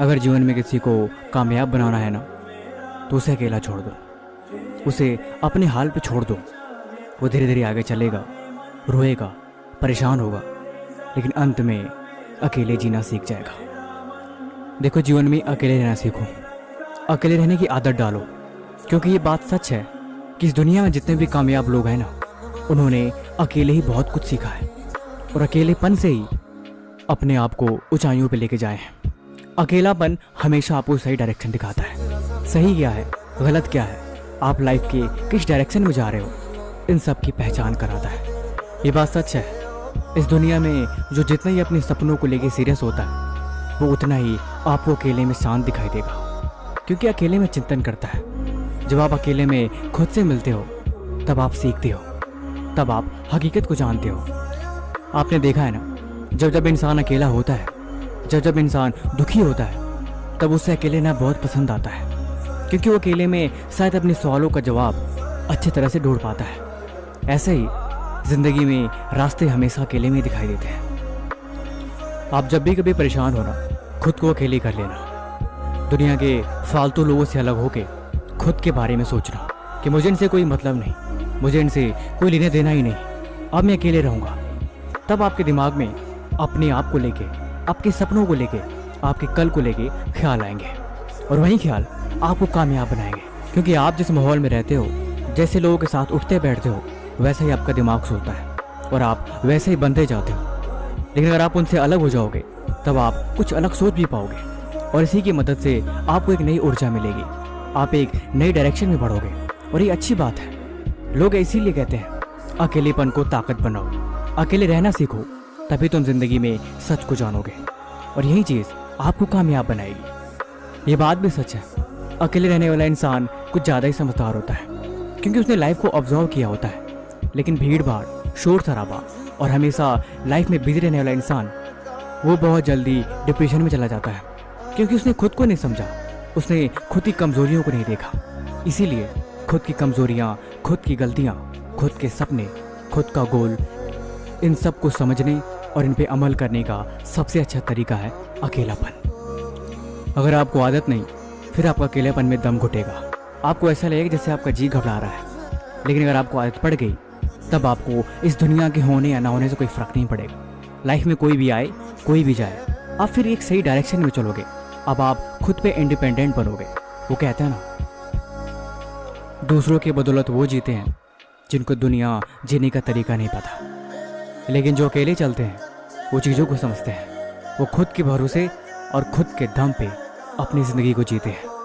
अगर जीवन में किसी को कामयाब बनाना है ना, तो उसे अकेला छोड़ दो, उसे अपने हाल पे छोड़ दो। वो धीरे धीरे आगे चलेगा, रोएगा, परेशान होगा, लेकिन अंत में अकेले जीना सीख जाएगा। देखो, जीवन में अकेले रहना सीखो, अकेले रहने की आदत डालो, क्योंकि ये बात सच है कि इस दुनिया में जितने भी कामयाब लोग हैं ना, उन्होंने अकेले ही बहुत कुछ सीखा है और अकेलेपन से ही अपने आप को ऊंचाइयों पे लेके जाए हैं। अकेलापन हमेशा आपको सही डायरेक्शन दिखाता है। सही क्या है, गलत क्या है, आप लाइफ के किस डायरेक्शन में जा रहे हो, इन सब की पहचान कराता है। ये बात सच है, इस दुनिया में जो जितना ही अपने सपनों को लेके सीरियस होता है, वो उतना ही आपको अकेले में शांत दिखाई देगा, क्योंकि अकेले में चिंतन करता है। जब आप अकेले में खुद से मिलते हो, तब आप सीखते हो, तब आप हकीकत को जानते हो। आपने देखा है ना, जब जब इंसान अकेला होता है, जब जब इंसान दुखी होता है, तब उसे अकेले रहना बहुत पसंद आता है, क्योंकि वो अकेले में शायद अपने सवालों का जवाब अच्छी तरह से ढूंढ पाता है। ऐसे ही जिंदगी में रास्ते हमेशा अकेले में दिखाई देते हैं। आप जब भी कभी परेशान हो ना, खुद को अकेले कर लेना। दुनिया के फालतू लोगों से अलग होके खुद के बारे में सोचना कि मुझे इनसे कोई मतलब नहीं, मुझे इनसे कोई लेने देना ही नहीं, अब मैं अकेले रहूँगा। तब आपके दिमाग में अपने आप को लेके, आपके सपनों को लेके, आपके कल को लेके ख्याल आएंगे, और वही ख्याल आपको कामयाब बनाएंगे। क्योंकि आप जिस माहौल में रहते हो, जैसे लोगों के साथ उठते बैठते हो, वैसा ही आपका दिमाग सोचता है और आप वैसे ही बनते जाते हो। लेकिन अगर आप उनसे अलग हो जाओगे, तब आप कुछ अलग सोच भी पाओगे, और इसी की मदद से आपको एक नई ऊर्जा मिलेगी, आप एक नई डायरेक्शन में बढ़ोगे, और ये अच्छी बात है। लोग इसीलिए कहते हैं, अकेलेपन को ताकत बनाओ, अकेले रहना सीखो, तभी तुम जिंदगी में सच को जानोगे, और यही चीज़ आपको कामयाब बनाएगी। ये बात भी सच है, अकेले रहने वाला इंसान कुछ ज़्यादा ही समझदार होता है, क्योंकि उसने लाइफ को ऑब्जर्व किया होता है। लेकिन भीड़ भाड़, शोर शराबा और हमेशा लाइफ में बिजी रहने वाला इंसान, वो बहुत जल्दी डिप्रेशन में चला जाता है, क्योंकि उसने खुद को नहीं समझा, उसने खुद की कमजोरियों को नहीं देखा। इसीलिए खुद की कमजोरियाँ, खुद की गलतियाँ, खुद के सपने, खुद का गोल, इन सब को समझने और इन पे अमल करने का सबसे अच्छा तरीका है अकेलापन। अगर आपको आदत नहीं, फिर आपका अकेलेपन में दम घुटेगा, आपको ऐसा लगेगा जैसे आपका जी घबरा रहा है। लेकिन अगर आपको आदत पड़ गई, तब आपको इस दुनिया के होने या ना होने से कोई फर्क नहीं पड़ेगा। लाइफ में कोई भी आए, कोई भी जाए, आप फिर एक सही डायरेक्शन में चलोगे। अब आप खुद पे इंडिपेंडेंट बनोगे। वो कहते हैं ना, दूसरों की बदौलत वो जीते हैं जिनको दुनिया जीने का तरीका नहीं पता। लेकिन जो अकेले चलते हैं, वो चीज़ों को समझते हैं, वो खुद के भरोसे और खुद के दम पे अपनी ज़िंदगी को जीते हैं।